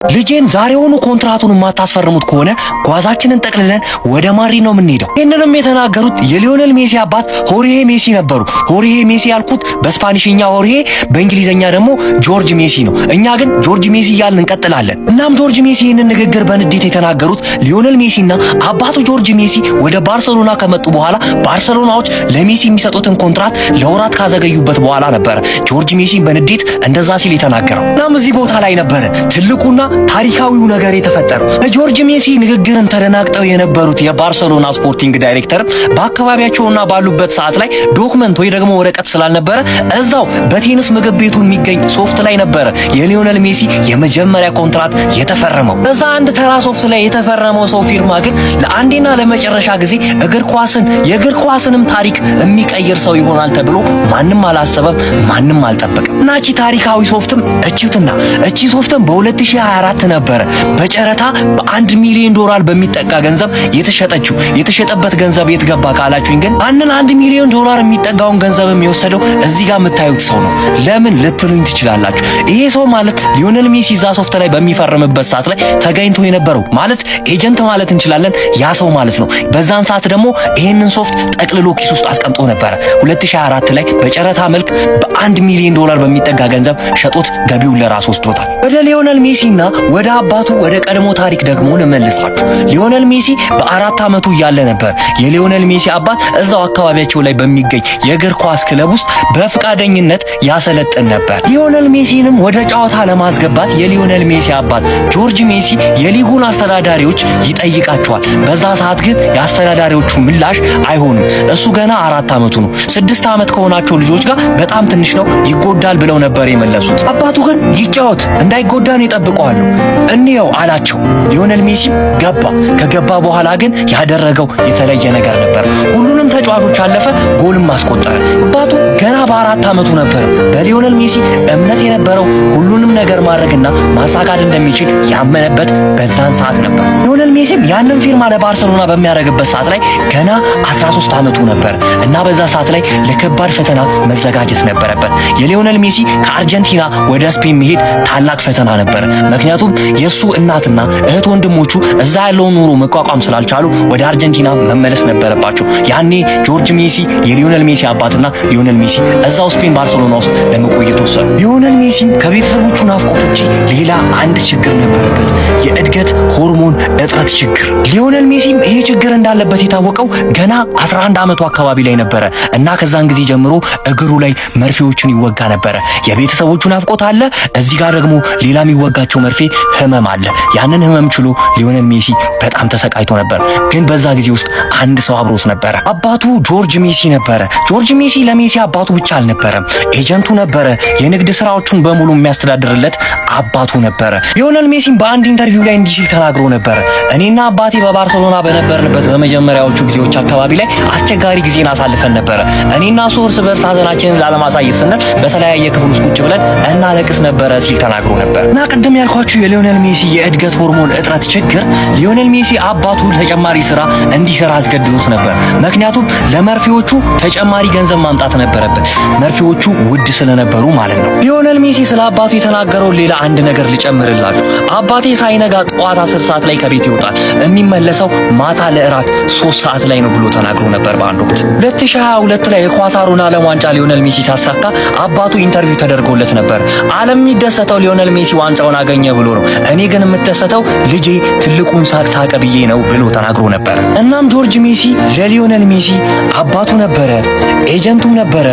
ልጄን ዛሬውኑ ኮንትራቱን የማታስፈርሙት ከሆነ ጓዛችንን ጠቅልለን ወደ ማድሪድ ነው የምንሄደው። ይህንንም የተናገሩት የሊዮኔል ሜሲ አባት ሆርሄ ሜሲ ነበሩ። ሆርሄ ሜሲ ያልኩት በስፓኒሽኛ ሆርሄ፣ በእንግሊዘኛ ደግሞ ጆርጅ ሜሲ ነው። እኛ ግን ጆርጅ ሜሲ እያልን እንቀጥላለን። እናም ጆርጅ ሜሲ ይህንን ንግግር በንዴት የተናገሩት ሊዮኔል ሜሲና አባቱ ጆርጅ ሜሲ ወደ ባርሰሎና ከመጡ በኋላ ባርሰሎናዎች ለሜሲ የሚሰጡትን ኮንትራት ለወራት ካዘገዩበት በኋላ ነበረ ጆርጅ ሜሲ በንዴት እንደዛ ሲል የተናገረው። እናም እዚህ ቦታ ላይ ነበረ ትልቁና ታሪካዊው ነገር የተፈጠረው። ጆርጅ ሜሲ ንግግርን ተደናግጠው የነበሩት የባርሰሎና ስፖርቲንግ ዳይሬክተር በአካባቢያቸውና ባሉበት ሰዓት ላይ ዶክመንት ወይ ደግሞ ወረቀት ስላልነበረ እዛው በቴኒስ ምግብ ቤቱ የሚገኝ ሶፍት ላይ ነበረ የሊዮኔል ሜሲ የመጀመሪያ ኮንትራት የተፈረመው። እዛ አንድ ተራ ሶፍት ላይ የተፈረመው ሰው ፊርማ ግን ለአንዴና ለመጨረሻ ጊዜ የእግር ኳስንም ታሪክ የሚቀይር ሰው ይሆናል ተብሎ ማንም አላሰበም፣ ማንም አልጠበቀም። እና እቺ ታሪካዊ ሶፍትም እቺ ሶፍትም በ2024 ነበረ በጨረታ በ1 ሚሊዮን ዶላር በሚጠጋ ገንዘብ የተሸጠበት ገንዘብ የት ገባ ካላችሁኝ ግን 1 ሚሊዮን ዶላር የሚጠጋውን ገንዘብ የሚወሰደው እዚህ ጋር የምታዩት ሰው ነው። ለምን ልትሉኝ ትችላላችሁ። ይሄ ሰው ማለት ሊዮኔል ሜሲ እዛ ሶፍት ላይ በሚፈርምበት ሰዓት ላይ ተገኝቶ የነበረው ማለት ኤጀንት ማለት እንችላለን ያ ሰው ማለት ነው። በዛን ሰዓት ደግሞ ይሄንን ሶፍት ጠቅልሎ ኪስ ውስጥ አስቀምጦ ነበረ። 2024 ላይ በጨረታ መልክ በ1 ሚሊዮን ዶላር በሚጠጋ ገንዘብ ሸጦት ገቢውን ለራሱ ወስዶታል። ወደ ሊዮኔል ሜሲና ወደ አባቱ ወደ ቀድሞ ታሪክ ደግሞ ልመልሳችሁ። ሊዮኔል ሜሲ በ4 ዓመቱ እያለ ነበር የሊዮኔል ሜሲ አባት እዛው አካባቢያቸው ላይ በሚገኝ የእግር ኳስ ክለብ ውስጥ በፍቃደኝነት ያሰለጥን ነበር። ሊዮኔል ሜሲንም ወደ ጨዋታ ለማስገባት የሊዮኔል ሜሲ አባት ጆርጅ ሜሲ የሊጉን አስተዳዳሪዎች ይጠይቃቸዋል። በዛ ሰዓት ግን የአስተዳዳሪዎቹ ምላሽ አይሆንም፣ እሱ ገና 4 ዓመቱ ነው፣ 6 ዓመት ከሆናቸው ልጆች ጋር በጣም ትንሽ ነው፣ ይጎዳል ብለው ነበር የመለሱት። አባቱ ግን ይጫወት እንዳይጎዳን ይጠብቀዋል እንየው አላቸው። ሊዮኔል ሜሲም ገባ። ከገባ በኋላ ግን ያደረገው የተለየ ነገር ነበር። ሁሉንም ተጫዋቾች አለፈ፣ ጎልም አስቆጠረ። አባቱ ገና በ4 ዓመቱ ነበር በሊዮኔል ሜሲ እምነት የነበረው ሁሉንም ነገር ማድረግና ማሳካት እንደሚችል ያመነበት በዛን ሰዓት ነበር። ሊዮኔል ሜሲም ያንን ፊርማ ለባርሰሎና በሚያደርግበት ሰዓት ላይ ገና 13 ዓመቱ ነበር እና በዛ ሰዓት ላይ ለከባድ ፈተና መዘጋጀት ነበረበት። የሊዮኔል ሜሲ ከአርጀንቲና ወደ ስፔን መሄድ ታላቅ ፈተና ነበር። ምክንያቱም የሱ እናትና እህት ወንድሞቹ እዛ ያለውን ኑሮ መቋቋም ስላልቻሉ ወደ አርጀንቲና መመለስ ነበረባቸው። ያኔ ጆርጅ ሜሲ የሊዮኔል ሜሲ አባትና ሊዮኔል ሜሲ እዛው ስፔን ባርሰሎና ውስጥ ለመቆየት ወሰኑ። ሊዮኔል ሜሲ ከቤተሰቦቹ ናፍቆት ውጪ ሌላ አንድ ችግር ነበረበት፣ የእድገት ሆርሞን እጥረት ችግር። ሊዮኔል ሜሲም ይሄ ችግር እንዳለበት የታወቀው ገና 11 ዓመቱ አካባቢ ላይ ነበረ እና ከዛን ጊዜ ጀምሮ እግሩ ላይ መርፌዎችን ይወጋ ነበረ። የቤተሰቦቹ ናፍቆት አለ፣ እዚህ ጋር ደግሞ ሌላ የሚወጋቸው መርፌ ህመም አለ። ያንን ህመም ችሎ ሊዮኔል ሜሲ በጣም ተሰቃይቶ ነበር። ግን በዛ ጊዜ ውስጥ አንድ ሰው አብሮት ነበረ። አባቱ ጆርጅ ሜሲ ነበረ። ጆርጅ ሜሲ ለሜሲ አባቱ ብቻ አልነበረም፣ ኤጀንቱ ነበረ። የንግድ ስራዎቹን በሙሉ የሚያስተዳድርለት አባቱ ነበረ። ሊዮኔል ሜሲም በአንድ ኢንተርቪው ላይ እንዲህ ሲል ተናግሮ ነበረ። እኔና አባቴ በባርሰሎና በነበርንበት በመጀመሪያዎቹ ጊዜዎች አካባቢ ላይ አስቸጋሪ ጊዜን አሳልፈን ነበረ። እኔና እሱ እርስ በርስ ሀዘናችንን ላለማሳየት ስንል በተለያየ ክፍል ውስጥ ቁጭ ብለን እናለቅስ ነበረ ሲል ተናግሮ ነበር። እና ቅድም ያልኳችሁ የሊዮኔል ሜሲ የእድገት ሆርሞን እጥረት ችግር ሊዮኔል ሜሲ አባቱ ተጨማሪ ስራ እንዲሰራ አስገድዶት ነበር። ምክንያቱም ለመርፌዎቹ ተጨማሪ ገንዘብ ማምጣት ነበረበት፣ መርፌዎቹ ውድ ስለነበሩ ማለት ነው። ሊዮኔል ሜሲ ስለ አባቱ የተናገረው ሌላ አንድ ነገር ልጨምርላችሁ። አባቴ ሳይነጋ ጠዋት 10 ሰዓት ላይ ከቤት ይወጣል፣ የሚመለሰው ማታ ለእራት 3 ሰዓት ላይ ነው ብሎ ተናግሮ ነበር በአንድ ወቅት። 2022 ላይ የኳታሩን ዓለም ዋንጫ ሊዮኔል ሜሲ ሳሳካ አባቱ ኢንተርቪው ተደርጎለት ነበር። ዓለም የሚደሰተው ሊዮኔል ሜሲ ዋንጫውን አገኘ ብሎ ነው፣ እኔ ግን የምደሰተው ልጄ ትልቁን ሳቅ ብዬ ነው ብሎ ተናግሮ ነበር። እናም ጆርጅ ሜሲ ለሊዮኔል ሜሲ አባቱ ነበረ፣ ኤጀንቱም ነበረ።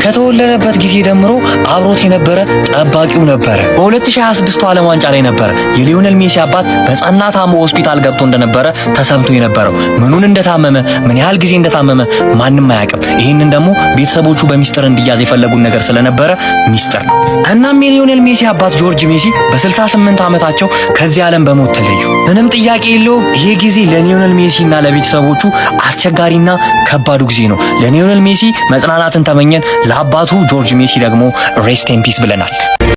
ከተወለደበት ጊዜ ጀምሮ አብሮት የነበረ ጠባቂው ነበረ። በ2026 ዓለም ዋንጫ ላይ ነበር የሊዮኔል ሜሲ አባት በጸና ታሞ ሆስፒታል ገብቶ እንደነበረ ተሰምቶ የነበረው። ምኑን እንደታመመ ምን ያህል ጊዜ እንደታመመ ማንም አያውቅም። ይህንን ደግሞ ቤተሰቦቹ በሚስጥር እንዲያዝ የፈለጉን ነገር ስለነበረ ሚስጥር ነው። እናም የሊዮኔል ሜሲ አባት ጆርጅ ሜሲ በ68 ዓመታቸው ከዚህ ዓለም በሞት ተለዩ። ምንም ጥያቄ የለውም ይሄ ጊዜ ለሊዮኔል ሜሲ እና ለቤተሰቦቹ አስቸጋሪና ከባዱ ጊዜ ነው። ለሊዮኔል ሜሲ መጽናናትን ተመኘን፣ ለአባቱ ጆርጅ ሜሲ ደግሞ ሬስት ኢን ፒስ ብለናል።